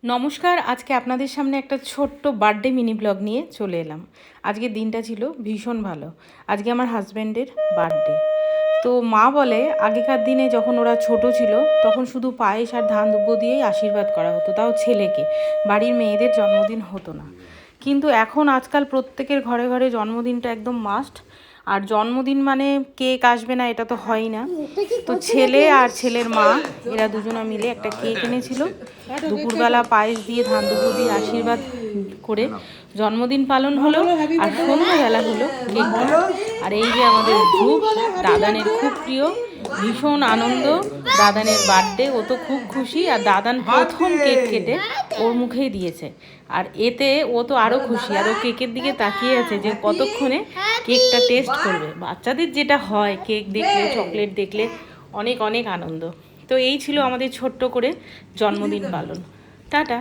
নমস্কার, আজকে আপনাদের সামনে একটা ছোট্ট বার্থডে মিনি ব্লগ নিয়ে চলে এলাম। আজকের দিনটা ছিল ভীষণ ভালো। আজকে আমার হাজব্যান্ডের বার্থডে। তো মা বলে আগেকার দিনে যখন ওরা ছোট ছিল তখন শুধু পায়েস আর ধান দুব্বো দিয়েই আশীর্বাদ করা হতো, তাও ছেলেকে, বাড়ির মেয়েদের জন্মদিন হতো না। কিন্তু এখন আজকাল প্রত্যেকের ঘরে ঘরে জন্মদিনটা একদম মাস্ট। আর জন্মদিন মানে কেক আসবে না এটা তো হয়ই না। তো ছেলে আর ছেলের মা এরা দুজনা মিলে একটা কেক এনেছিল। দুপুরবেলা পায়েস দিয়ে ধান দুপুর দিয়ে আশীর্বাদ করে জন্মদিন পালন হলো, আর সন্ধ্যাবেলা হলো কেক। আর এই যে আমাদের ধ্রুব, দাদানের খুব প্রিয়, ভীষণ আনন্দ। দাদানের বার্থডে, ও তো খুব খুশি। আর দাদান প্রথম কেক কেটে ওর মুখেই দিয়েছে, আর এতে ও তো আরও খুশি। আর ও কেকের দিকে তাকিয়ে আছে যে কতক্ষণে কেকটা টেস্ট করবে। বাচ্চাদের যেটা হয়, কেক দেখলে, চকলেট দেখলে অনেক অনেক আনন্দ। তো এই ছিল আমাদের ছোট্ট করে জন্মদিন পালন। টাটা।